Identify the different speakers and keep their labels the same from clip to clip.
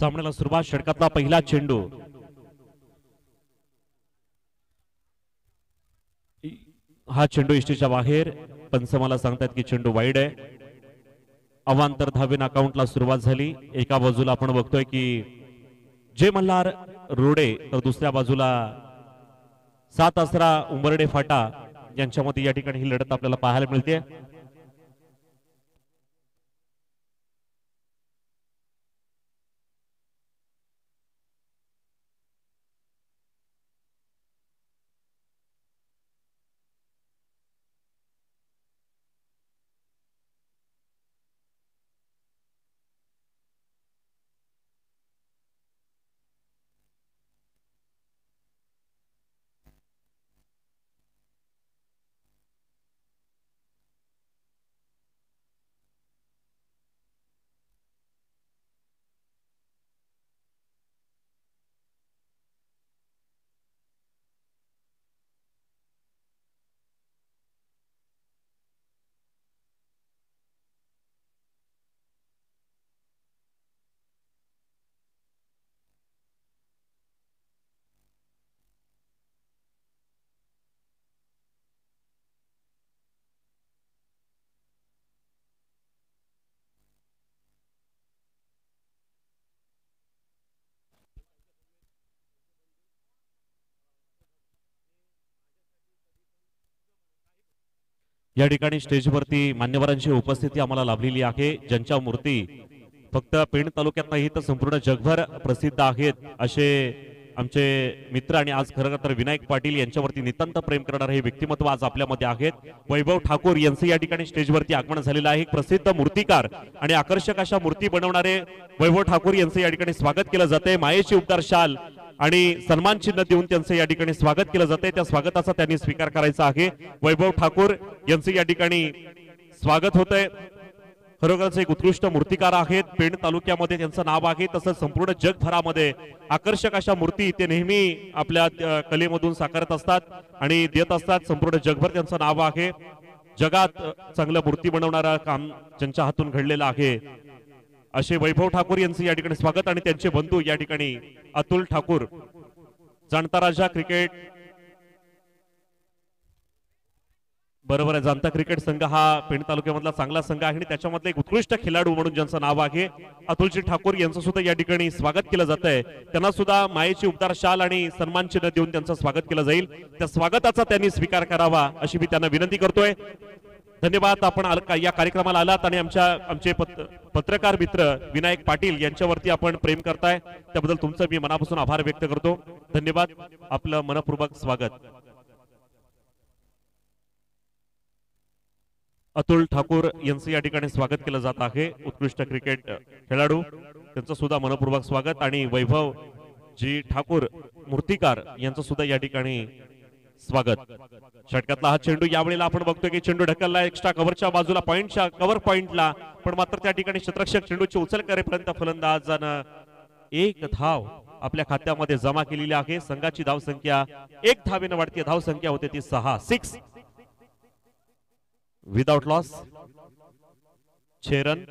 Speaker 1: सामन्याला सुरुवात. षटकातला पहिला चेंडू हा चेंडू इष्टीच्या बाहेर. पंच मला सांगतात की चेंडू वाईड आहे. अवांतर धावेन अकाउंटला सुरुवात झाली. एका बाजूला आपण बघतोय की जय मल्हार रोडे, तर दुसऱ्या बाजूला 7 आसरा उंबर्डे फाटा यांच्यामध्ये या ठिकाणी ही लढत आपल्याला पाहायला मिळते. या ठिकाणी स्टेजवरती मान्यवरांची उपस्थिती आम्हाला लाभलेली आहे, ज्यांच्या मूर्ती फक्त पेण तालुक्यात नाही तर संपूर्ण जगभर प्रसिद्ध आहेत असे आमचे मित्र आणि आज खरं तर विनायक पाटील यांच्यावरती नितांत प्रेम करणारे हे व्यक्तिमत्व आज आपल्यामध्ये आहेत. वैभव ठाकूर यांचं या ठिकाणी स्टेजवरती आगमन झालेलं आहे. प्रसिद्ध मूर्तिकार आणि आकर्षक अशा मूर्ती बनवणारे वैभव ठाकूर यांचं या ठिकाणी स्वागत केलं जाते. मायेची उपदार शाल आणि सन्मान चिन्ह देऊन त्यांचं या ठिकाणी स्वागत केलं जाते. त्या स्वागताचा त्यांनी स्वीकार करायचा आहे. वैभव ठाकूर यांचं या ठिकाणी स्वागत होतंय. खरोखरच एक उत्कृष्ट मूर्तिकार आहेत. पेण तालुक्यामध्ये त्यांचं नाव आहे, तसंच संपूर्ण जगभरामध्ये आकर्षक अशा मूर्ती ते नेहमी आपल्या कलेमधून साकारत असतात आणि देत असतात. संपूर्ण जगभर त्यांचं नाव आहे. जगात चांगलं मूर्ती बनवणारा काम ज्यांच्या हातून घडलेलं आहे असे वैभव ठाकूर यांचं या ठिकाणी स्वागत. आणि त्यांचे बंधू या ठिकाणी अतुल ठाकूर, जाणता राजा क्रिकेट, बरोबर आहे, जाणता क्रिकेट संघ हा पेण तालुक्यामधला चांगला संघ आहे आणि त्याच्यामधले एक उत्कृष्ट खेळाडू म्हणून ज्यांचं नाव आहे अतुलजी ठाकूर यांचं सुद्धा या ठिकाणी स्वागत केलं जात आहे. त्यांना सुद्धा मायेची उपदार शाल आणि सन्मान चिन्ह देऊन त्यांचं स्वागत केलं जाईल. त्या स्वागताचा त्यांनी स्वीकार करावा अशी मी त्यांना विनंती करतोय. धन्यवाद, आपण या कार्यक्रमाला आलात आणि आमचे पत्रकार मित्र विनायक पाटील यांच्यावरती आपण प्रेम करताय, त्याबद्दल तुमचं मी मनापासून आभार व्यक्त करतो. धन्यवाद, आपलं मनपूर्वक स्वागत. अतुल ठाकूर यांचं या ठिकाणी स्वागत केलं जात आहे. उत्कृष्ट क्रिकेट खेळाडू, त्यांचं सुद्धा मनपूर्वक स्वागत. आणि वैभव जी ठाकूर मूर्तिकार यांचं सुद्धा या ठिकाणी स्वागत. षटकातला हा चेंडू यावेळेला आपण बघतोय की चेंडू ढकलला एक्स्ट्रा कव्हरच्या बाजूला, पॉइंटच्या कव्हर पॉइंटला, पण मात्र त्या ठिकाणी क्षेत्ररक्षक चेंडूची उचल करेपर्यंत फलंदाजानं एक धाव आपल्या खात्यामध्ये जमा केलेली आहे. संघाची धावसंख्या 1 धावेनं वाढती. धावसंख्या होते ती 6. 6 विदाउट लॉस. 6 रन.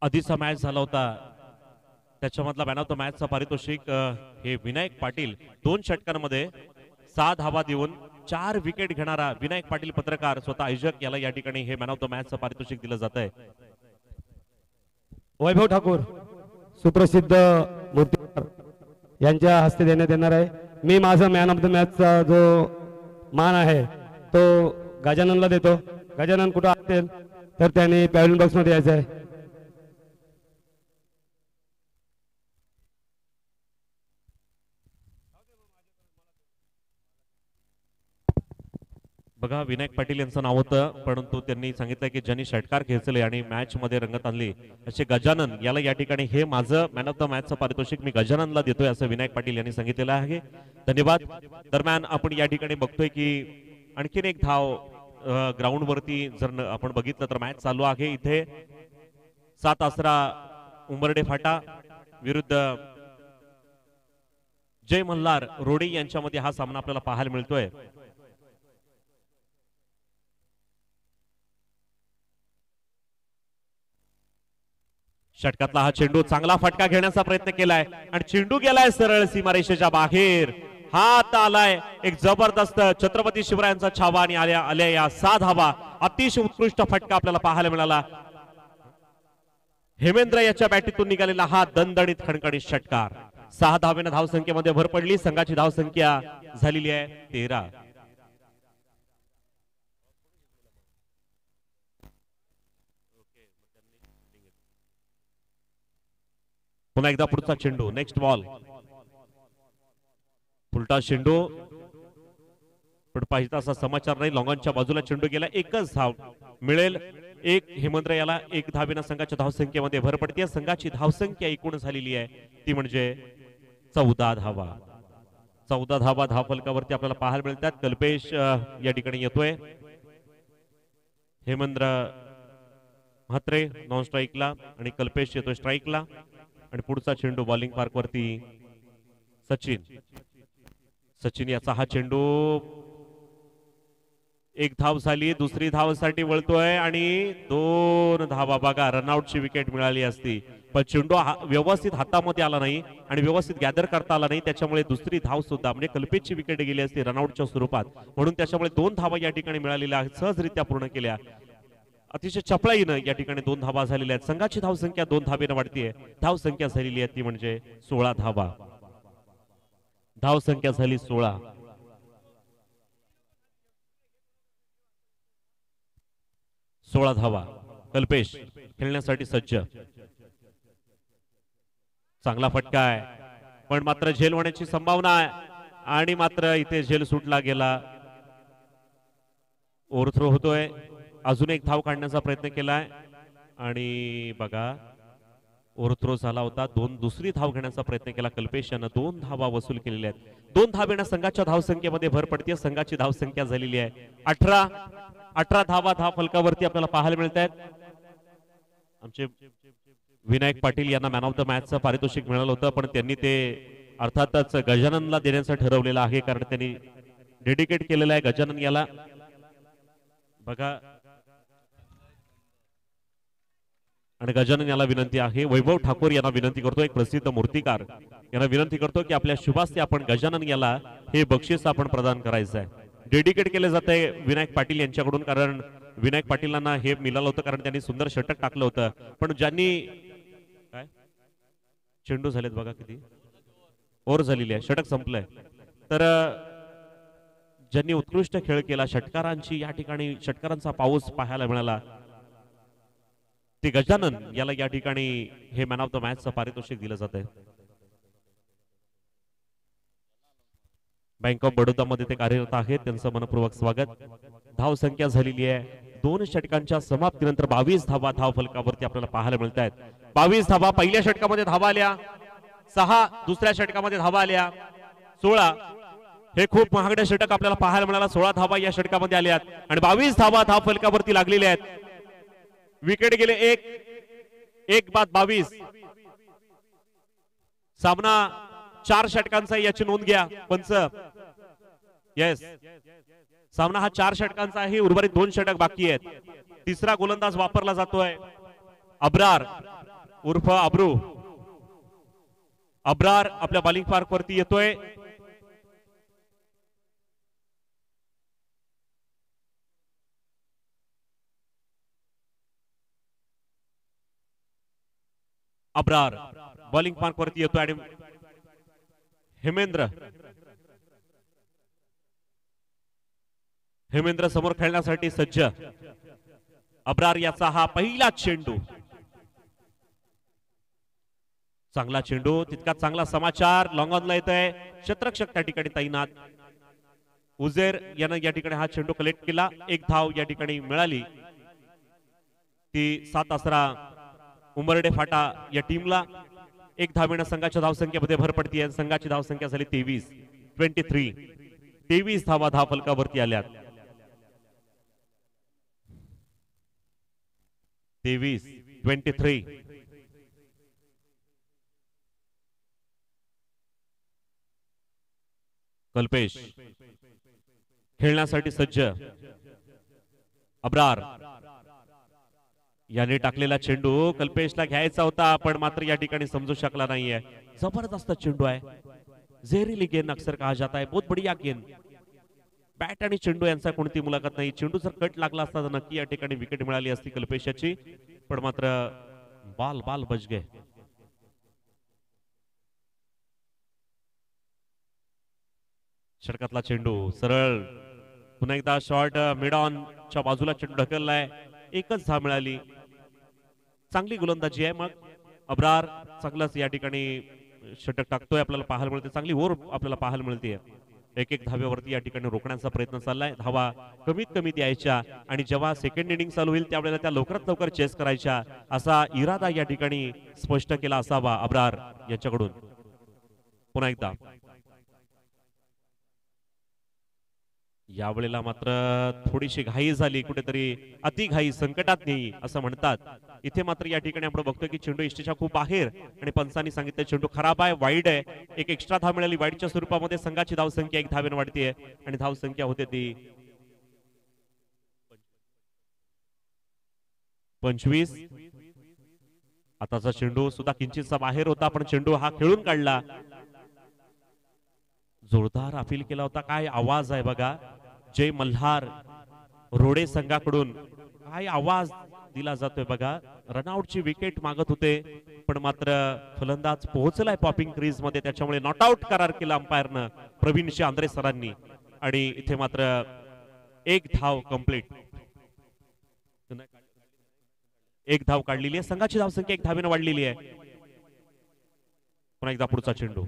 Speaker 1: आधीचा मॅच झाला होता त्याच्यामधला मॅन ऑफ द मॅचचा पारितोषिक हे विनायक पाटील 2 षटकांमध्ये 6 धावा देऊन 4 विकेट घेणारा विनायक पाटील पत्रकार स्वतः आयोजक याला या ठिकाणी हे मॅन ऑफ द मॅचचं पारितोषिक दिलं जात आहे.
Speaker 2: वैभव ठाकूर सुप्रसिद्ध मूर्तीकार यांच्या हस्ते देण्यात येणार आहे. मी माझा मॅन ऑफ द मॅचचा जो मान आहे तो गजाननला देतो. गजानन कुठं असेल तर त्याने पॅव्हलियन बॉक्स मध्ये यायचं आहे.
Speaker 1: बघा विनायक पाटील यांचं नाव होतं परंतु त्यांनी सांगितलं की ज्यांनी षटकार खेचले आणि मॅच मध्ये रंगत आणली असे गजानन याला या ठिकाणी हे माझं मॅन ऑफ द मॅचचं पारितोषिक मी गजाननला देतोय असं विनायक पाटील यांनी सांगितलेलं आहे. धन्यवाद. दरम्यान आपण या ठिकाणी बघतोय की आणखीन एक धाव ग्राउंड वरती जर आपण बघितलं तर मॅच चालू आहे. इथे 7 आसरा उंबर्डे फाटा विरुद्ध जय मल्हार रोडी यांच्यामध्ये हा सामना आपल्याला पाहायला मिळतोय. षटकातला हा चेंडू चांगला फटका घेण्याचा प्रयत्न केलाय आणि चेंडू गेलाय सरळ सीमारेषेच्या बाहेर. हा आता आलाय एक जबरदस्त छत्रपती शिवरायांचा छावा आणि आल्या या 6 धावा. अतिशय उत्कृष्ट फटका आपल्याला पाहायला मिळाला. हेमेंद्र याच्या बॅटीतून निघालेला हा दणदणीत खणखणीत षटकार. 6 धावेने धावसंख्येमध्ये भर पडली. संघाची धावसंख्या झालेली आहे 13. पुन्हा एकदा पुढचा चेंडू नेक्स्ट बॉल उलटा चेंडू पण पाहिजे असा समाचार नाही. लॉंगॉनच्या बाजूला चेंडू गेला. एकच धाव मिळेल. एक हेमंद्र याला 1 धावेनं संघाच्या धावसंख्येमध्ये भर पडते. संघाची धावसंख्या एकूण झालेली आहे ती म्हणजे 14 धावा. 14 धावा धावफलकावरती आपल्याला पाहायला मिळतात. कल्पेश या ठिकाणी येतोय. हेमंद्र म्हात्रे नॉन स्ट्राईकला आणि कल्पेश येतोय स्ट्राईकला. आणि पुढचा चेंडू बॉलिंग पार्क वरती सचिन याचा हा चेंडू 1 धाव झाली. दुसरी धावसाठी वळतोय आणि 2 धावा. बघा रनआउटची विकेट मिळाली असती पण चेंडू व्यवस्थित हातामध्ये आला नाही आणि व्यवस्थित गॅदर करता आला नाही. त्याच्यामुळे दुसरी धाव सुद्धा म्हणजे कल्पेशची विकेट गेली असती रनआउटच्या स्वरूपात. म्हणून त्याच्यामुळे 2 धावा या ठिकाणी मिळालेल्या आहेत. सहजरित्या पूर्ण केल्या. अतिशय चपळाईनं या ठिकाणी 2 धावा झालेल्या आहेत. संघाची धावसंख्या 2 धावेनं वाढतीये. धावसंख्या झालेली आहे ती म्हणजे 16 धावा. धावसंख्या झाली 16. धावा. कल्पेश खेळण्यासाठी सज्ज. चांगला फटका आहे पण मात्र झेल होण्याची संभावना आहे आणि मात्र इथे झेल सुटला गेला. ओव्हरथ्रो होतोय. अजून 1 धाव काढण्याचा प्रयत्न केलाय आणि बघा ओव्हरथ्रो झाला होता. दुसरी धाव घेण्याचा प्रयत्न केला कल्पेश यानं. 2 धावा वसूल केलेल्या आहेत. 2 धावेनं संघाच्या धावसंख्येमध्ये भर पडते. संघाची धावसंख्या झालेली आहे 18 धावा धाव फलकावरती आपल्याला पाहायला मिळत आहेत. आमचे विनायक पाटील यांना मॅन ऑफ द मॅचचं पारितोषिक मिळालं होतं पण त्यांनी ते अर्थातच गजाननला देण्याचं ठरवलेलं आहे कारण त्यांनी डेडिकेट केलेलं आहे गजानन याला. बघा आणि गजानन याला विनंती आहे. वैभव ठाकूर यांना विनंती करतो एक प्रसिद्ध मूर्तिकार यांना विनंती करतो की आपल्या शुभास्ते आपण गजानन याला हे बक्षीस आपण प्रदान करायचं आहे. डेडिकेट केले जाते विनायक पाटील यांच्याकडून कारण विनायक पाटीलांना हे मिळालं होतं कारण त्यांनी सुंदर षटक टाकलं होतं. पण ज्यांनी काय चेंडू झालेत बघा किती ओव्हर झालेली आहे. षटक संपलंय. तर ज्यांनी उत्कृष्ट खेळ केला षटकारांची या ठिकाणी षटकारांचा पाऊस पाहायला मिळाला ते गजानन याला या ठिकाणी हे मॅन ऑफ द मॅचचं पारितोषिक दिलं जात आहे. बँक ऑफ बडोदा मध्ये ते कार्यरत आहेत. त्यांचं मनपूर्वक स्वागत. धाव संख्या झालेली आहे 2 षटकांच्या समाप्तीनंतर 22 धावा धाव फलकावरती आपल्याला पाहायला मिळत आहेत. 22 धावा. पहिल्या षटकामध्ये धावा आल्या 6. दुसऱ्या षटकामध्ये धावा आल्या 16. हे खूप महागडे षटक आपल्याला पाहायला मिळाला. 16 धावा या षटकामध्ये आल्यात आणि 22 धावा धाव फलकावरती लागलेल्या आहेत. विकेट गेले 1 बाद 22. सामना 4 षटकांचा याची नोंद घ्या पंच. येस सामना हा 4 षटकांचा आहे. उर्वरित 2 षटक बाकी आहेत. तिसरा गोलंदाज वापरला जातोय अब्रार. उर्फ अब्रू अब्रार आपल्या बॉलिंग पार्क वरती येतोय. अब्रार बॉलिंग पार्क वरती येतोय आणि हेमेंद्र समोर खेळण्यासाठी सज्ज. अब्रार याचा हा पहिला चेंडू. चांगला चेंडू, तितका चांगला समाचार. लॉंग ऑनला येत आहे. क्षेत्ररक्षक त्या ठिकाणी तैनात. उजेर यानं या ठिकाणी हा चेंडू कलेक्ट केला. एक धाव या ठिकाणी मिळाली. ती 7 आसरा उंबरडे फाटा या टीमला. एक धावेनं संघाच्या धावसंख्येमध्ये भर पडतीये. संघाची धावसंख्या झाली 23 धावा धाव फलकावरती आल्यात. 23 कल्पेश खेळण्यासाठी सज्ज. अब्रार याने टाकलेला चेंडू कल्पेशला घ्यायचा होता, पण मात्र या ठिकाणी समजू शकला नाहीये. जबरदस्त चेंडू आहे. जहरीली गेंद अक्सर कहा जाता है. बहुत बढ़िया गेंद. बॅट आणि चेंडू यांचा कोणती मुलाखत नाही. चेंडू जर कट लागला असता तर नक्की या ठिकाणी विकेट मिळाली असती कल्पेशाची, पण मात्र बाल बाल बच गए. षटकातला चेंडू सरळ पुन्हा एकदा शॉर्ट मिड ऑन च्या बाजूला चेंडू ढकललाय. एकच धाव मिळाली. चांगली गोलंदाजी आहे. मग अब्रार चांगलाच या ठिकाणी षटक टाकतोय. आपल्याला पाहायला मिळते. चांगली ओव्हर आपल्याला पाहायला मिळते. एक धाव्यावरती या ठिकाणी रोखण्याचा प्रयत्न चाललाय. धावा कमीत कमी द्यायच्या आणि जेव्हा सेकंड इनिंग चालू होईल त्यावेळेला त्या लवकरात लवकर चेस करायच्या असा इरादा या ठिकाणी स्पष्ट केला असावा अब्रार यांच्याकडून. पुन्हा एकदा यावेळेला मात्र थोडीशी घाई झाली. कुठेतरी अति घाई संकटात नाही असं म्हणतात. इथे मात्र या ठिकाणी आपण बघतोय की चेंडू इष्टीच्या खूप बाहेर आणि पंचांनी सांगितलं चेंडू खराब आहे, वाईड आहे. एक एक्स्ट्रा धाव मिळाली. वाईडच्या स्वरूपामध्ये संघाची धावसंख्या 1 धावेने वाढतीये आणि धावसंख्या होते ती 25. आताचा चेंडू सुद्धा किंचितसा बाहेर होता, पण चेंडू हा खेळून काढला. जोरदार अपील केला होता. काय आवाज आहे बघा. जय मल्हार रोडे संघाकडून काय आवाज दिला जातोय बघा. रनआउटची विकेट मागत होते, पण मात्र फलंदाज पोहोचलाय पॉपिंग क्रीज मध्ये, त्याच्यामुळे नॉट आउट करार केला अंपायरनं प्रवीण आंद्रे सरांनी. आणि इथे मात्र एक धाव कंप्लीट. एक धाव काढलेली आहे. संघाची धावसंख्या 1 धावेने वाढलेली आहे. पुन्हा एकदा पुढचा चेंडू.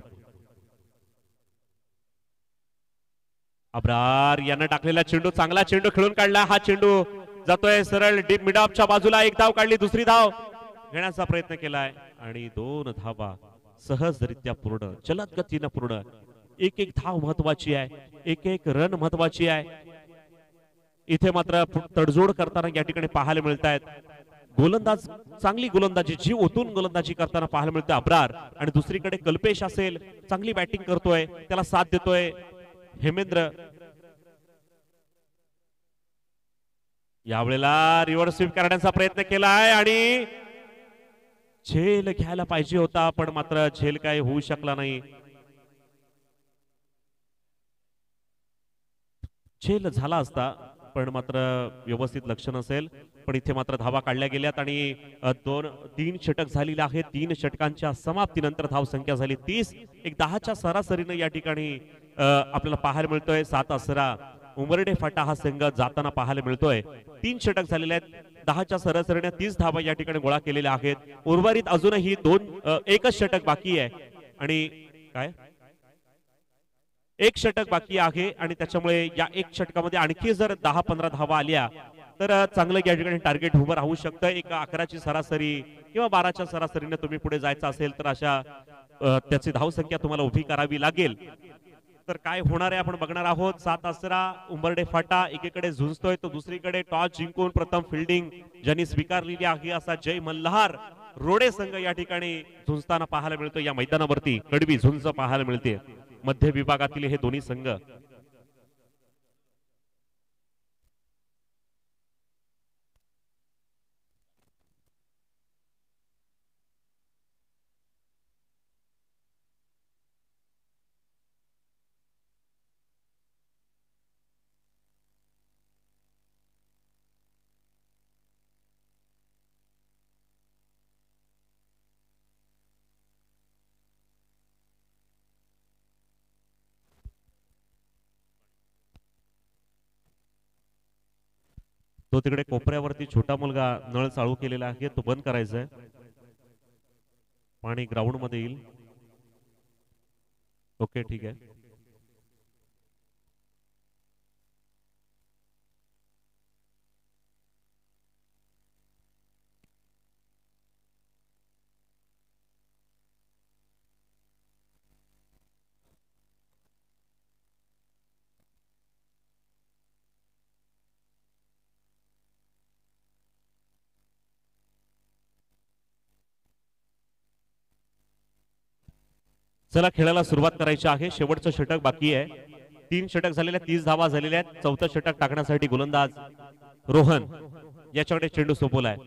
Speaker 1: अब्रार यानं टाकलेला चेंडू चांगला चेंडू खेळून काढला. हा चेंडू जातोय सरळ डीप मिड ऑफच्या बाजूला. एक धाव काढली. दुसरी धाव घेण्याचा प्रयत्न केलाय आणि 2 धावा सहजरित्या पूर्ण, जलद गतीनं पूर्ण. एक एक धाव महत्वाची आहे. एक एक रन महत्वाची आहे. इथे मात्र तडजोड करताना या ठिकाणी पाहायला मिळत आहेत. गोलंदाज चांगली गोलंदाजी, जीव ओतून गोलंदाजी करताना पाहायला मिळते अब्रार. आणि दुसरीकडे कल्पेश असेल, चांगली बॅटिंग करतोय, त्याला साथ देतोय हेमेंद्र. यावेळेला रिव्हर्स स्वीप करण्याचा प्रयत्न केला आहे आणि झेल घ्यायला पाहिजे होता, पण मात्र झेल काय होऊ शकला नाही. झेल झाला असता, पण मात्र व्यवस्थित लक्ष नसेल. पण इथे मात्र धावा काढल्या गेल्यात आणि 2-3 षटक झालेले आहेत. 3 षटकांच्या समाप्तीनंतर धाव संख्या झाली 30. एक 10च्या सरासरीनं या ठिकाणी आपल्याला पाहायला मिळतोय. 7 आसरा उमरडे फाटा हा संघ जाताना पाहायला मिळतोय. 3 षटक झालेले आहेत. 10च्या सरासरीने 30 धावा या ठिकाणी गोळा केलेल्या आहेत. उर्वरित अजूनही एकच षटक बाकी आहे आणि काय एक षटक बाकी आहे आणि त्याच्यामुळे या एक षटकामध्ये आणखी जर 10-15 धावा आल्या तर चांगलं या ठिकाणी टार्गेट उभं राहू शकतं. एक 11ची सरासरी किंवा 12च्या सरासरीने तुम्ही पुढे जायचं असेल तर अशा त्याची धावसंख्या तुम्हाला उभी करावी लागेल. तर काय होणार आहे आपण बघणार आहोत. 7 आसरा उंबरडे फाटा एकीकडे झुंजतोय, तो दुसरीकडे टॉस जिंकून प्रथम फिल्डिंग ज्यांनी स्वीकारलेली आहे असा जय मल्हार रोडे संघ या ठिकाणी झुंजताना पाहायला मिळतो. या मैदानावरती कडवी झुंज पाहायला मिळते. मध्य विभागातील हे दोन्ही संघ. तो तिकडे कोपऱ्यावरती छोटा मुलगा नळ चालू केलेला आहे, तो बंद करायचा आहे. पाणी ग्राउंड मध्ये येईल. ओके, ठीक आहे. चला, खेळाला सुरुवात करायची आहे. शेवटचं षटक बाकी आहे. 3 षटक झालेले, 30 धावा झालेल्या आहेत. 4थं षटक टाकण्यासाठी गोलंदाज रोहन याच्याकडे चेंडू सोपवलाय.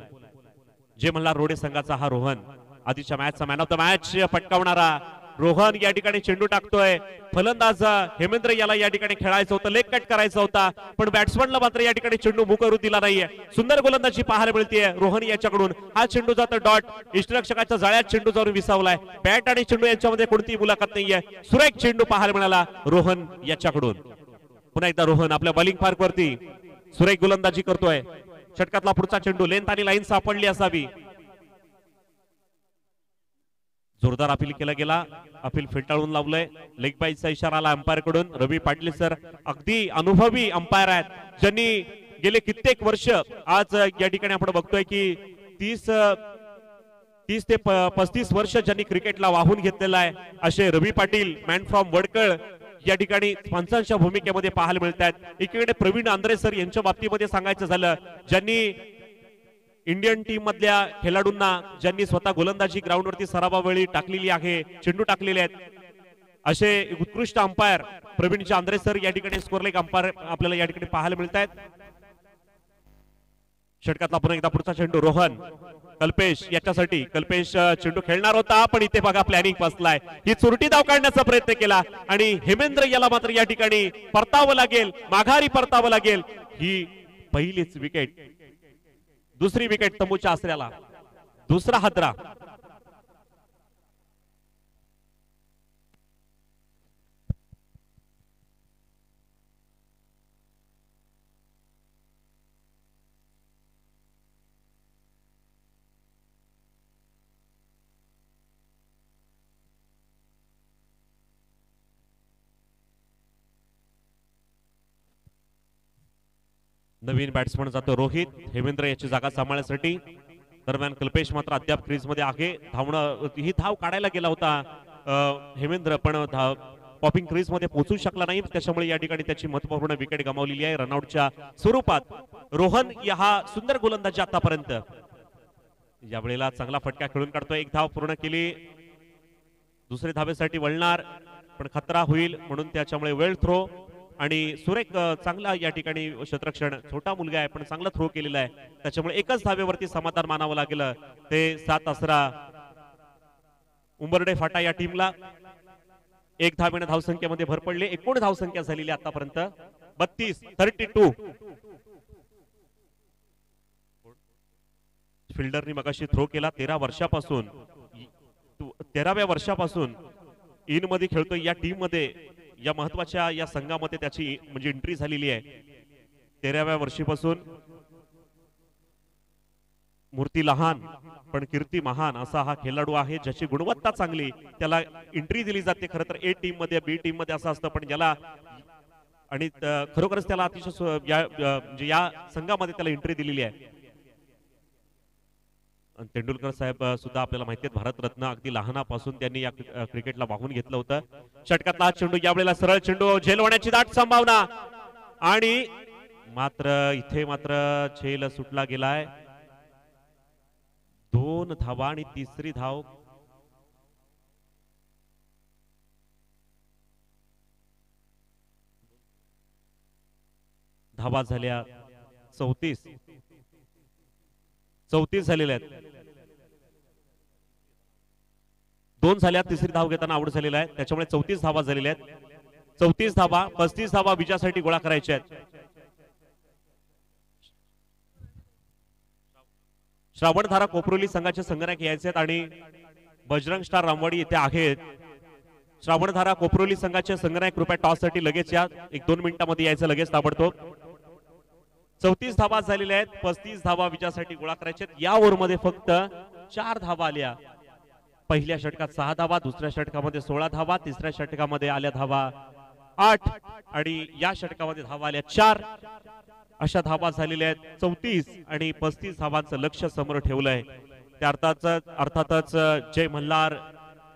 Speaker 1: जे मल्हार रोडे संघाचा हा रोहन, आधीच्या मॅचचा मॅन ऑफ द मॅच पटकावणारा रोहन या ठिकाणी चेंडू टाकतोय. फलंदाज हेमेंद्र याला या ठिकाणी खेळायचं होतं, लेग कट करायचा होता, पण बॅट्समनला मात्र या ठिकाणी चेंडू मुख करू दिला नाहीये. सुंदर गोलंदाजी पाहायला मिळतेय रोहन याच्याकडून. हा चेंडू जातो डॉट, इष्टरक्षकाच्या जाळ्यात चेंडू जाऊन विसावलाय. बॅट आणि चेंडू यांच्यामध्ये कोणतीही मुलाखत नाहीये. सुरेख चेंडू पाहायला मिळाला रोहन याच्याकडून. पुन्हा एकदा रोहन आपल्या बॉलिंग पार्क वरती सुरेख गोलंदाजी करतोय. षटकातला पुढचा चेंडू लेंथ आणि लाईन सापडली असावी. जोरदार अपील केला गेला, अपील फेटाळून लावलंय. लेग बाईचा इशारा आला अंपायर कडून. रवी पाटील सर अगदी अनुभवी अंपायर आहेत, ज्यांनी गेले कित्येक वर्ष, आज या ठिकाणी आपण बघतोय की 30 ते 35 वर्ष ज्यांनी क्रिकेटला वाहून घेतलेला आहे, असे रवी पाटील मॅन फ्रॉम वडकळ या ठिकाणी पंचांच्या भूमिकेमध्ये पाहायला मिळतात. एकीकडे प्रवीण आंद्रे सर यांच्या बाबतीमध्ये सांगायचं झालं, ज्यांनी इंडियन टीम मधल्या खेळाडूंना, ज्यांनी स्वतः गोलंदाजी ग्राउंडवरती सरावावेळी टाकलेली आहे, चेंडू टाकलेले आहेत, असे उत्कृष्ट अंपायर प्रवीणजी आंद्रे सर या ठिकाणी स्कोर लेग अंपायर आपल्याला या ठिकाणी पाहायला मिळत आहेत. षटकातला पुन्हा एकदा पुढचा चेंडू रोहन, कल्पेश याच्यासाठी. कल्पेश चेंडू खेळणार होता, पण इथे बघा प्लॅनिंग फसलाय. ही चुरटी धाव काढण्याचा प्रयत्न केला आणि हेमेंद्र याला मात्र या ठिकाणी परतावं लागेल, माघारी परतावं लागेल. ही पहिलीच विकेट, दुसरी विकेट तंबूच्या आसऱ्याला, दुसरा हादरा. नवीन बॅट्समन जातो रोहित, हेमेंद्र याची जागा सांभाळण्यासाठी. दरम्यान कल्पेश मात्र अद्याप क्रीज मध्ये आहे. धावणं, ही धाव काढायला गेला होता हेमेंद्र, पण पॉपिंग क्रीज मध्ये पोहोचू शकला नाही, त्याच्यामुळे या ठिकाणी त्याची महत्वपूर्ण विकेट गमावलेली आहे रनआउटच्या स्वरूपात. रोहन या हा सुंदर गोलंदाजी आतापर्यंत, या वेळेला चांगला फटका खेळून काढतोय. एक धाव पूर्ण केली, दुसरी धावेसाठी वळणार, पण खतरा होईल म्हणून त्याच्यामुळे वेळ थ्रो. आणि सुरेख चांगला या ठिकाणी क्षेत्ररक्षण, छोटा मुलगा आहे पण चांगला थ्रो केलेला आहे, त्याच्यामुळे एकच धावेवरती समाधान मानावं लागेल. ते 7 आसरा उंबरडे फाटा या टीमला. 1 धावेने धावसंख्येमध्ये भर पडली. एकूण धावसंख्या झालेली आतापर्यंत 32. फिल्डरनी मगाशी थ्रो केला. 13व्या वर्षापासून इन मध्ये खेळतोय या टीम मध्ये, या महत्वाच्या या संघामध्ये त्याची म्हणजे एंट्री झालेली आहे. 13व्या वर्षीपासून. मूर्ती लहान पण कीर्ती महान असा हा खेळाडू आहे, ज्याची गुणवत्ता चांगली, त्याला एंट्री दिली जाते. खरं तर ए टीम मध्ये, बी टीम मध्ये असं असतं, पण ज्याला आणि खरोखरच त्याला अतिशय या संघामध्ये त्याला एंट्री दिलेली आहे. तेंडुलकर साहेब सुद्धा आपल्याला माहिती आहेत, भारतरत्न. अगदी लहानापासून त्यांनी या क्रिकेटला वाहून घेतलं होतं. षटकातला चेंडू, यावेळेला सरळ चेंडू, झेल होण्याची दाट संभावना, आणि मात्र इथे मात्र झेल सुटला गेलाय. 2 धावा आणि तिसरी धाव. धावा झाल्या 34 झालेल्या आहेत. 2 झाल्या, तिसरी धाव घेताना आउट झालेला आहे, त्याच्यामुळे 34 धावा झालेल्या आहेत. 34 धावा, 35 धावा विजयासाठी गोळा करायच्या आहेत. श्रावणधारा कोपरोली संघाचे संघनायक यायचे आहेत आणि बजरंग स्टार रामवाडी येथे आहेत. श्रावणधारा कोपरोली संघाचे संघनायक कृपया टॉस साठी लगेच या, 1-2 मिनिटांमध्ये यायचं लगेच ताबडतोब. 34 धावा झालेल्या आहेत. 35 धावा विजयासाठी गोळा करायच्या आहेत. या ओव्हरमध्ये फक्त 4 धावा आल्या. पहिल्या षटकात 6 धावा, दुसऱ्या षटकामध्ये 16 धावा, तिसऱ्या षटकामध्ये आल्या धावा 8 आणि या षटकामध्ये धावा आल्या 4. अशा धावा झालेल्या आहेत. 34 आणि 35 धावांचं लक्ष समोर ठेवलंय. त्या अर्थातच जय मल्हार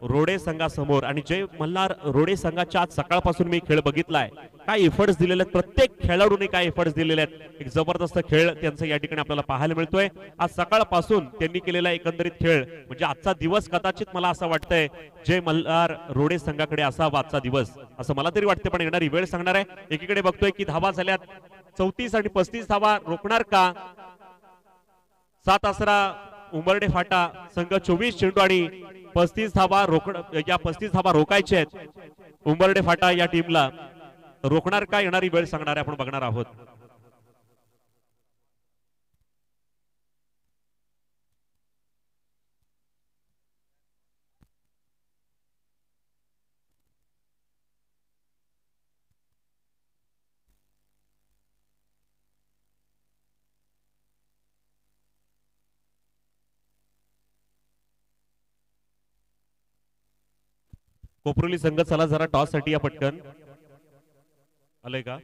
Speaker 1: रोडे संघासमोर आणि जय मल्हार रोडे संघाच्या आज सकाळपासून मी खेळ बघितलाय. काय एफर्ट्स दिलेले आहेत, प्रत्येक खेळाडूने काय एफर्ट्स दिलेले आहेत. एक जबरदस्त खेळ त्यांचा या ठिकाणी आपल्याला पाहायला मिळतोय. आज सकाळपासून त्यांनी केलेला एकंदरीत खेळ म्हणजे आजचा दिवस कदाचित मला असं वाटतंय जय मल्हार रोडे संघाकडे असावा आजचा दिवस, असं मला तरी वाटतं. पण येणारी वेळ सांगणार आहे. एकीकडे बघतोय की धावा झाल्यात 34 आणि 35 धावा रोखणार का? 7 आसरा उंबर्डे फाटा संघ 24 चेंडू आणि 35 धावा या 35 धावा रोखायचे आहेत. उंबर्डे फाटा या टीमला रोखणार का? येणारी वेळ सांगणार आहे, आपण बघणार आहोत. कोपरोली संघ चला जरा टॉस साठी या पटकन. आलंय का?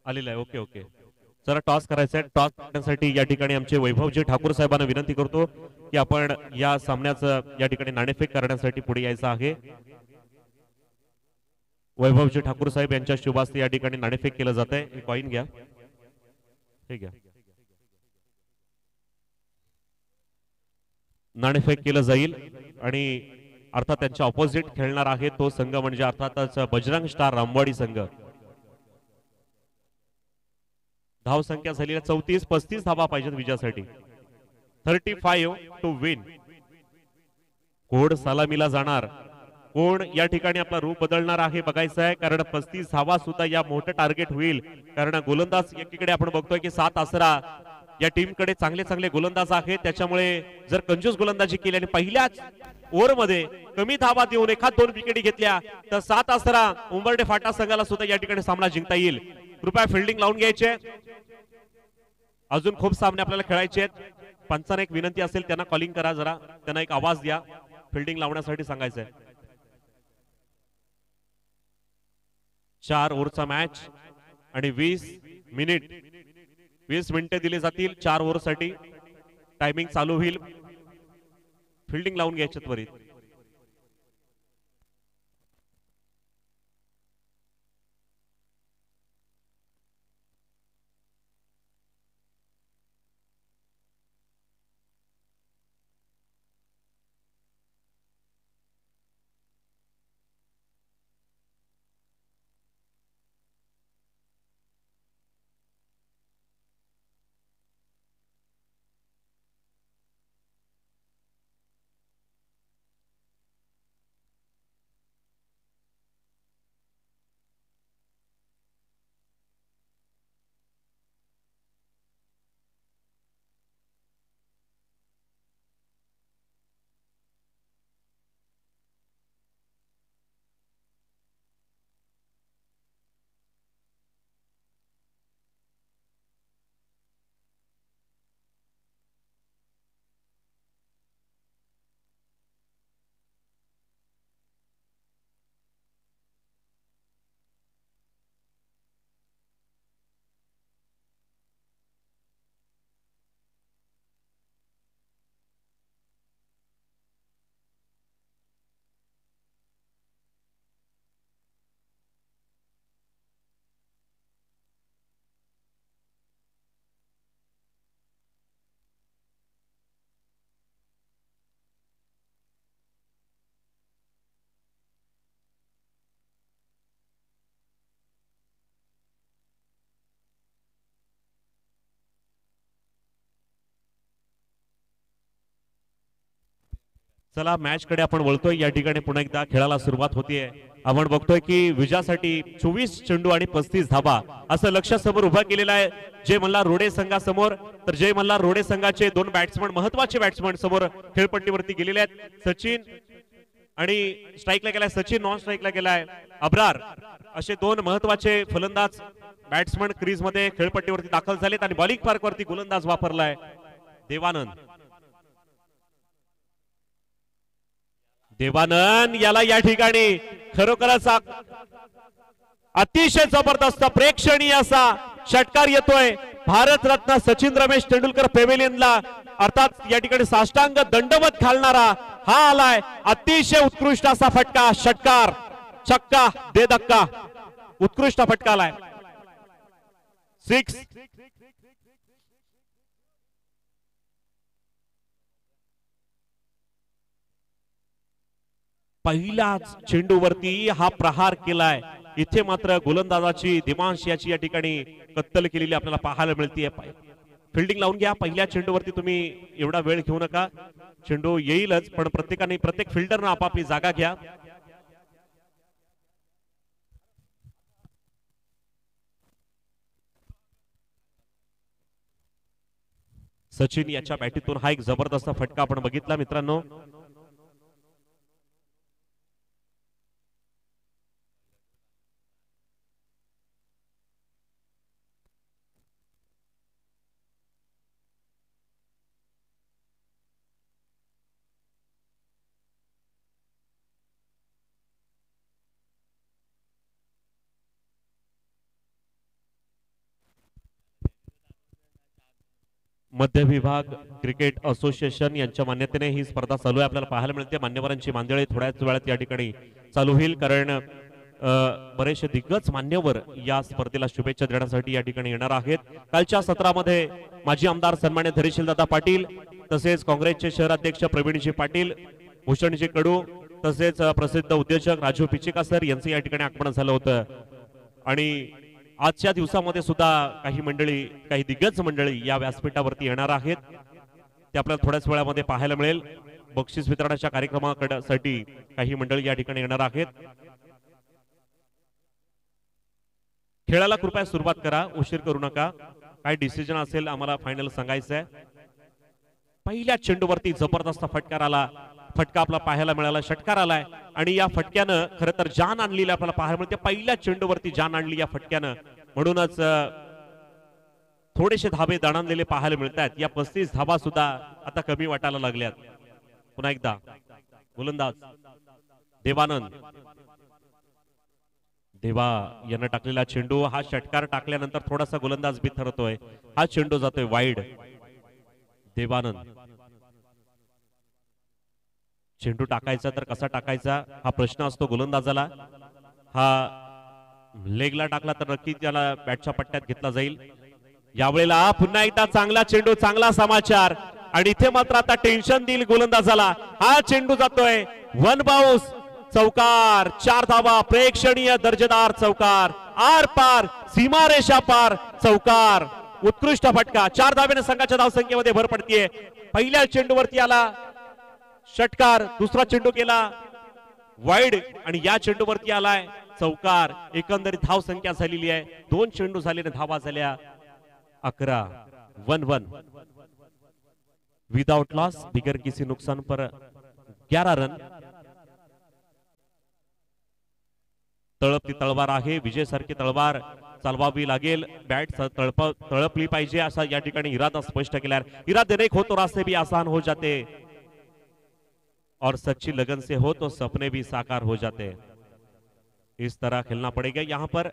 Speaker 1: आलेलं आहे. ओके ओके, जरा टॉस करायचा आहे. टॉस करण्यासाठी या ठिकाणी आमचे वैभवजी ठाकूर साहेबांना विनंती करतो की आपण या सामन्याचं या ठिकाणी नाणेफेक करण्यासाठी पुढे यायचं आहे. वैभवजी ठाकूर साहेब यांच्या शुभ हस्ते या ठिकाणी नाणेफेक केलं जात आहे. कॉइन घ्या, हे घ्या. नाणेफेक केलं जाईल आणि अर्थात त्यांच्या ऑपोजिट खेळणार आहे तो संघ म्हणजे अर्थातच बजरंग स्टार रामवाडी संघ. धाव संख्या झालेल्या 34. 35 धावा पाहिजेत विजयासाठी. 35 टू विन. कोण सलामीला जाणार, कोण या ठिकाणी आपला रूप बदलणार आहे बघायचं आहे. कारण 35 धावा सुद्धा या मोठं टार्गेट होईल. कारण गोलंदाज एकीकडे आपण बघतोय की 7 आसरा या टीमकडे चांगले चांगले गोलंदाज आहेत. त्याच्यामुळे जर कंजूस गोलंदाजी केली आणि पहिल्याच ओव्हरमध्ये कमी धावा देऊन 1-2 विकेटी घेतल्या तर 7 आसरा उंबर्डे फाटा संघाला सुद्धा या ठिकाणी सामना जिंकता येईल. कृपया फिल्डिंग लावून घ्यायचे. अजून खूप सामने आपल्याला खेळायचे आहेत. पंचांना एक विनंती असेल त्यांना कॉलिंग करा, जरा त्यांना एक आवाज द्या, फिल्डिंग लावण्यासाठी सांगायचंय. 4 ओव्हरचा मॅच आणि 20 मिनिटे दिले जातील 4 ओव्हरसाठी. टायमिंग चालू होईल. फिल्डिंग लावून घ्यायचे त्वरित. चला मॅच कडे आपण वळतोय. या ठिकाणी पुन्हा एकदा खेळाला सुरुवात होतीये. आपण बघतोय की विजयासाठी 24 चेंडू आणि 35 धावा असं लक्ष समोर उभा केलेलं आहे जय मल्हार रोडे संघासमोर. तर जय मल्हार रोडे संघाचे 2 बॅट्समन, महत्वाचे बॅट्समन समोर खेळपट्टीवरती गेलेले आहेत. सचिन आणि स्ट्राईकला गेलाय सचिन, नॉन स्ट्राईकला गेलाय अब्रार. असे 2 महत्वाचे फलंदाज बॅट्समन क्रीज मध्ये खेळपट्टीवरती दाखल झालेत आणि बॉलिंग पार्क वरती गोलंदाज वापरलाय देवानंद. देवानंद याला या ठिकाणी खरोखरच अतिशय जबरदस्त प्रेक्षणीय असा षटकार येतोय. भारतरत्न सचिन रमेश तेंडुलकर पेव्हिलियनला अर्थात या ठिकाणी साष्टांग दंडवत घालणारा हा आलाय. अतिशय उत्कृष्ट असा फटका, षटकार, छक्का दे धक्का, उत्कृष्ट फटका आलाय. 6. पहिल्याच चेंडूवरती हा प्रहार केलाय. इथे मात्र गोलंदाजाची दिमांश याची या ठिकाणी कत्तल केलेली आपल्याला पाहायला मिळते. फिल्डिंग लावून घ्या. पहिल्या चेंडूवरती तुम्ही एवढा वेळ घेऊ नका. चेंडू येईलच, पण प्रत्येक फिल्डरनं आपापली जागा घ्या. सचिन याच्या बॅटीतून हा एक जबरदस्त फटका आपण बघितला मित्रांनो. मध्य विभाग क्रिकेट असोसिएशन यांच्या मान्यतेने ही स्पर्धा चालू आहे, आपल्याला पाहायला मिळते. मान्यवरांची मांदियाळी थोड्याच वेळात या ठिकाणी चालू होईल, कारण बरेचसे दिग्गज मान्यवर या स्पर्धेला शुभेच्छा देण्यासाठी या ठिकाणी येणार आहेत. कालच्या सत्रामध्ये माजी आमदार सन्मान्य धैर्यशीलदादा पाटील, तसेच काँग्रेसचे शहराध्यक्ष प्रवीणजी पाटील, भूषणजी कडू, तसेच प्रसिद्ध उद्योजक राजू पिचिका सर यांचं या ठिकाणी आगमन झालं होतं. आणि आजच्या दिवसामध्ये सुद्धा काही दिग्गज मंडळी या व्यासपीठावरती येणार आहेत. ते आपल्याला थोड्याच वेळामध्ये पाहायला मिळेल. बक्षीस वितरणाच्या कार्यक्रमासाठी काही मंडळी या ठिकाणी येणार आहेत. खेळाला कृपया सुरुवात करा, उशीर करू नका. काय डिसिजन असेल आम्हाला फायनल सांगायचं आहे. पहिल्या चेंडूवरती जबरदस्त फटका आपला पाहायला मिळाला, षटकार आलाय आणि या फटक्यानं खरं तर जान आणलेली आपल्याला पाहायला मिळते. पहिल्या चेंडूवरती जान आणली या फटक्यानं, म्हणूनच थोडेसे धाबे दणाणलेले पाहायला मिळतात. या 35 धाबा सुद्धा आता कमी वाटायला लागल्यात. पुन्हा एकदा गोलंदाज देवानंद, देवा यानं टाकलेला चेंडू, हा षटकार टाकल्यानंतर थोडासा गोलंदाज बिथरतोय. हा चेंडू जातोय वाईड. देवानंद, चेंडू टाकायचा तर कसा टाकायचा हा प्रश्न असतो गोलंदाजाला. हा लेगला टाकला तर नक्की त्याला बॅटच्या पट्ट्यात घेतला जाईल. यावेळेला पुन्हा एकदा चांगला चेंडू, चांगला समाचार, आणि इथे मात्र आता टेन्शन देईल गोलंदाजाला. हा चेंडू जातोय वन बाउन्स, चौकार, 4 धावा, प्रेक्षणीय दर्जेदार चौकार, आर पार, सीमारेषा पार चौकार, उत्कृष्ट फटका. 4 धावेने संघाच्या धावसंख्येमध्ये भर पडतीये. पहिल्या चेंडूवरती आला षटकार, दुसरा चेंडू केला वाईड आणि या चेंडूवरती आलाय चौकार. एकंदरीत धाव संख्या झालेली आहे 2 चेंडू झालेले, धावा झाल्या 11. 1-1 विदाउट लॉस, बिगर किसी नुकसान पर 11 रन. तळपती तलवार आहे, विजयसारखी तलवार चालवावी लागेल. बॅट तळपली पाहिजे असा या ठिकाणी इरादा स्पष्ट केला. इरादे नेक हो तो रास्ते भी आसान हो जाते और सच्ची लगन से हो तो सपने भी साकार हो जाते. इस तरह खेलना पड़ेगा. यहाँ पर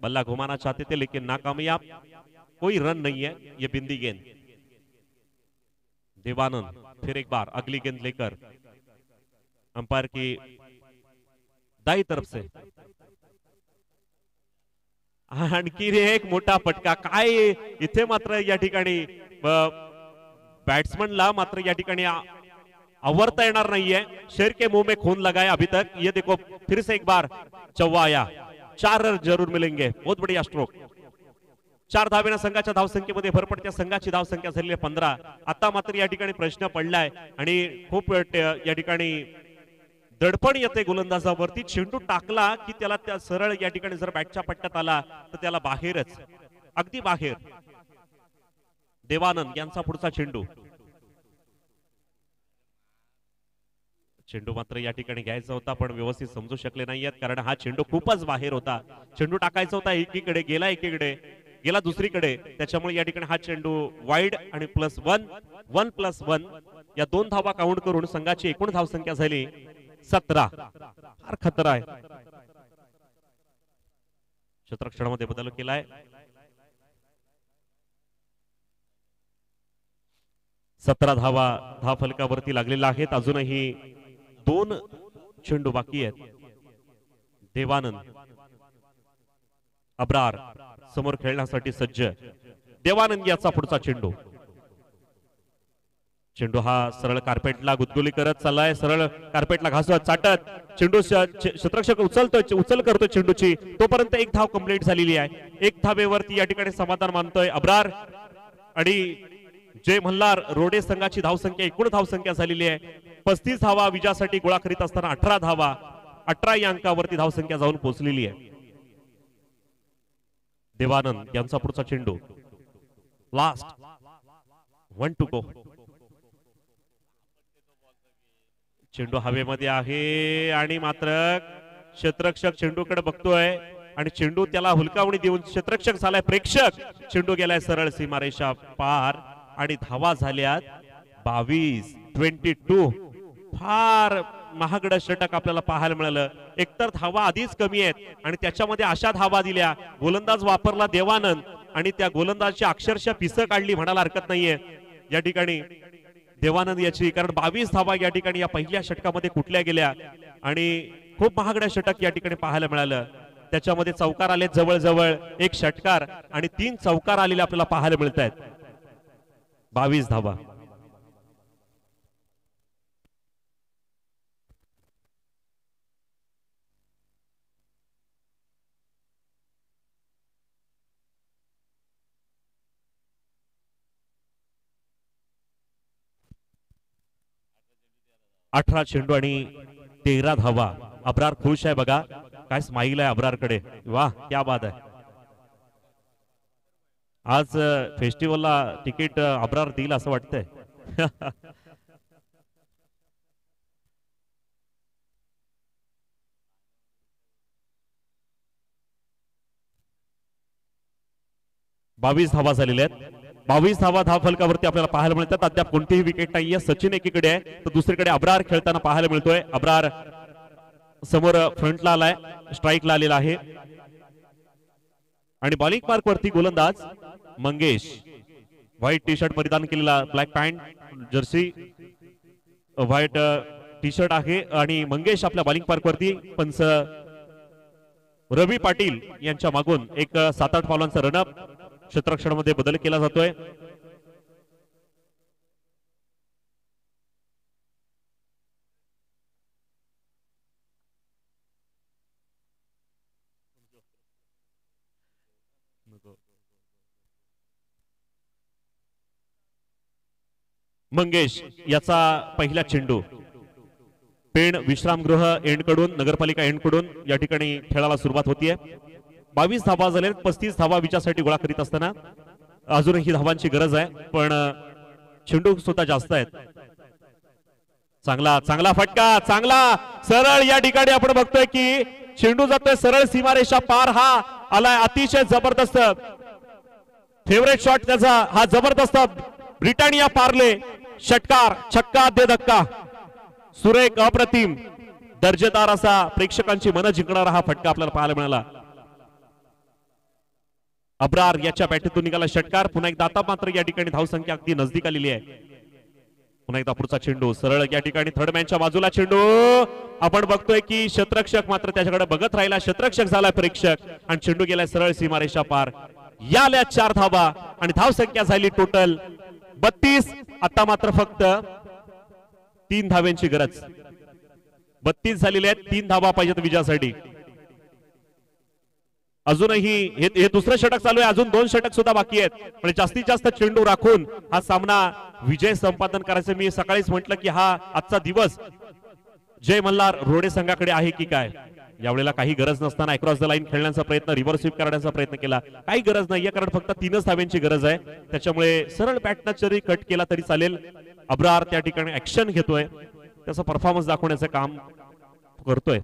Speaker 1: बल्ला घुमाना चाहते थे लेकिन नाकामयाब. कोई रन नहीं है, ये बिंदी गेंद. देवानंद फिर एक बार अगली गेंद लेकर अंपायर की दाई तरफ से आणखी एक मोठा फटका. काय इथे मात्र या ठिकाणी बॅट्समनला मात्र या ठिकाणी आवरता येणार नाहीये. शेर के मुंह में खून लगाया अभी तक. ये देखो फिर से एक बार चौवा आया. 4 रन जरूर मिलेंगे. बहुत बढ़िया स्ट्रोक. 4 धावेनं संघाच्या धावसंख्येमध्ये भर पडते. संघाची धावसंख्या झालेली 15. आता मात्र या ठिकाणी प्रश्न पडलाय आणि खूप या ठिकाणी दडपण येते गोलंदाजावरती. चेंडू टाकला की त्याला त्या सरळ या ठिकाणी जर बॅटच्या पट्ट्यात आला तर त्याला बाहेरच, अगदी बाहेर. देवानंद यांचा पुढचा चेंडू, चेंडू मात्र या ठिकाणी घ्यायचा होता पण व्यवस्थित समजू शकले नाहीयेत कारण हा चेंडू खूपच बाहेर होता. चेंडू टाकायचा होता एकीकडे गेला, एकीकडे गेला दुसरीकडे, त्याच्यामुळे या ठिकाणी हा चेंडू वाईड आणि +1 या 2 धावा काउंट करून संघाची एकूण धावसंख्या झाली 17. फार खतरा आहे. क्षेत्ररक्षणामध्ये बदल केलाय. 17 धावा धाव फलकावरती लागलेल्या आहेत. अजूनही 2 चेंडू बाकी आहेत. देवानंद अब्रार समोर खेळण्यासाठी सज्ज. देवानंद याचा पुढचा चेंडू. चेंडू हा सरळ कार्पेटला गुदगुली करत चाललाय. सरळ कार्पेटला घासत चाटत चेंडू क्षेत्ररक्षक उचल करतोय चेंडूची. तोपर्यंत 1 धाव कंप्लीट झालेली आहे. 1 धावेवरती या ठिकाणी समाधान मानतोय अब्रार आणि जय मल्हार रोडे संघाची धावसंख्या एकूण धावसंख्या झालेली आहे 35 धावा. विजयासाठी गोळा करीत असताना 18 धावा 18 या अंकावरती धावसंख्या जाऊन पोहोचलेली आहे. देवानंद यांचा पुढचा चेंडू. Last 1 to go. चेंडू हवेमध्ये आहे आणि मात्र क्षेत्ररक्षक चेंडूकडे बघतोय आणि चेंडू त्याला हुलकावणी देऊन क्षेत्ररक्षक झालाय प्रेक्षक. चेंडू गेलाय सरळ सीमारेषा पार आणि धावा झाल्यात 22. फार महागड षटक आपल्याला पाहायला मिळालं. एकतर धावा आधीच कमी आहेत आणि त्याच्यामध्ये अशा धावा दिल्या. गोलंदाज वापरला देवानंद आणि त्या गोलंदाजची अक्षरशः पिसं काढली म्हणायला हरकत नाहीये या ठिकाणी देवानंद याची. कारण 22 धावा या ठिकाणी या पहिल्या षटकामध्ये कुठल्या गेल्या आणि खूप महागड्या षटक या ठिकाणी पाहायला मिळालं. त्याच्यामध्ये चौकार आले जवळजवळ 1 षटकार आणि 3 चौकार आलेले आपल्याला पाहायला मिळत आहेत. 22 धावा. अठरा चेंडू आणि 13 धावा. अब्रार खुश आहे बघा. काय स्माईल आहे अब्रारकडे. वाह क्या बात आहे. आज फेस्टिवलला तिकीट अब्रार देईल असं वाटतंय. बावीस धावा झालेल्या आहेत. 22 धावा धाव फलकावरती आपल्याला पाहायला मिळतात. अद्याप कोणतीही विकेट नाहीये. सचिन एकीकडे आहे तर दुसरीकडे अब्रार खेळताना पाहायला मिळतोय. अब्रार समोर फ्रंटला आलाय, स्ट्राईकला आलेला आहे आणि बॉलिंग मार्क वरती गोलंदाज मंगेश. व्हाईट टी शर्ट परिधान केलेला, black pant, Jersey, white T shirt आहे आणि मंगेश आपल्या बॉलिंग मार्क वरती. पंच रवी पाटील यांच्या मागून एक 7-8 पावलांचा रनअप. क्षेत्ररक्षणामध्ये बदल केला जातोय. मंगेश याचा पहिला चेंडू. पेण विश्रामगृह एंड कडून, नगरपालिका एंड कडून या ठिकाणी खेळाला सुरुवात होतीये. 22 धावा झाल्या. 35 धावा विजयासाठी गोळा करीत असताना अजूनही धावांची गरज आहे पण चेंडू सुद्धा जास्त आहेत. चांगला चांगला फटका, चांगला सरळ या ठिकाणी आपण बघतोय की चेंडू जातोय सरळ सीमारेषा पार. हा आलाय अतिशय जबरदस्त फेवरेट शॉट त्याचा. हा जबरदस्त ब्रिटानिया पार्ले षटकार, छक्का दे धक्का. सुरेख अप्रतिम दर्जेदार असा प्रेक्षकांची मन जिंकणारा हा फटका आपल्याला पाहायला मिळाला. अब्रार याच्या बॅटीतून निघाला षटकार. पुन्हा एकदा आता मात्र या ठिकाणी धावसंख्या अगदी नजदीक आलेली आहे. पुन्हा एकदा पुढचा चेंडू सरळ या ठिकाणी थर्ड मॅनच्या बाजूला चेंडू. आपण बघतोय की क्षेत्ररक्षक मात्र त्याच्याकडे बघत राहिला. क्षेत्ररक्षक झाला प्रेक्षक आणि चेंडू गेलाय सरळ सीमारेषा पार. याल्या 4 धावा आणि धावसंख्या झाली टोटल 32. आता मात्र फक्त 3 धाव्यांची गरज. 32 झालेले आहेत. 3 धावा पाहिजेत विजयासाठी. अजूनही हे दुसरं षटक चालू आहे. अजून 2 षटक सुद्धा बाकी आहेत. पण जास्तीत जास्त चेंडू राखून हा सामना विजय संपादन करायचं. मी सकाळीच म्हटलं की हा आजचा दिवस जय मल्हार रोडे संघाकडे आहे की काय. यावेळेला काही गरज नसताना अक्रॉस द लाईन खेळण्याचा प्रयत्न, रिव्हर्स स्वीप करण्याचा प्रयत्न केला. काही गरज नाहीये कारण फक्त 3च धाव्यांची गरज आहे. त्याच्यामुळे सरळ बॅटनं जरी कट केला तरी चालेल. अब्रार त्या ठिकाणी ऍक्शन घेतोय. त्याचा परफॉर्मन्स दाखवण्याचं काम करतोय.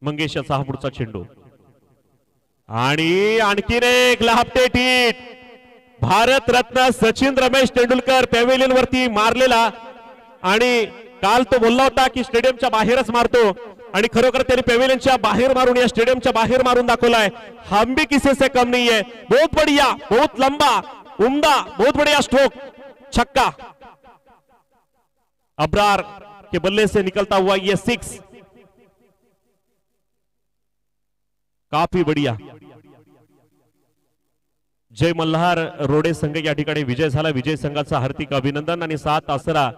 Speaker 1: मंगेश याचा हा पुढचा चेंडू आणि आणखीन एक लाभते टीट. भारत रत्न सचिन रमेश तेंडुलकर पॅव्हेलियन वरती मारलेला आणि काल तो बोलला होता की स्टेडियमच्या बाहेरच मारतो आणि खरोखर त्यांनी पॅव्हेलियनच्या बाहेर मारून या स्टेडियमच्या बाहेर मारून दाखवलाय. हम भी किसी से कम नहीं है. बहुत बढ़िया, बहुत लंबा, उम्दा, बहुत बढ़िया स्ट्रोक, छक्का. अब्रार के बल्ले से निकलता हुआ ये 6 काफी बढ़िया. जय मल्हार रोडे संघ या ठिकाणी विजय झाला. विजय संघाचा हार्दिक अभिनंदन आणि 7 आसरा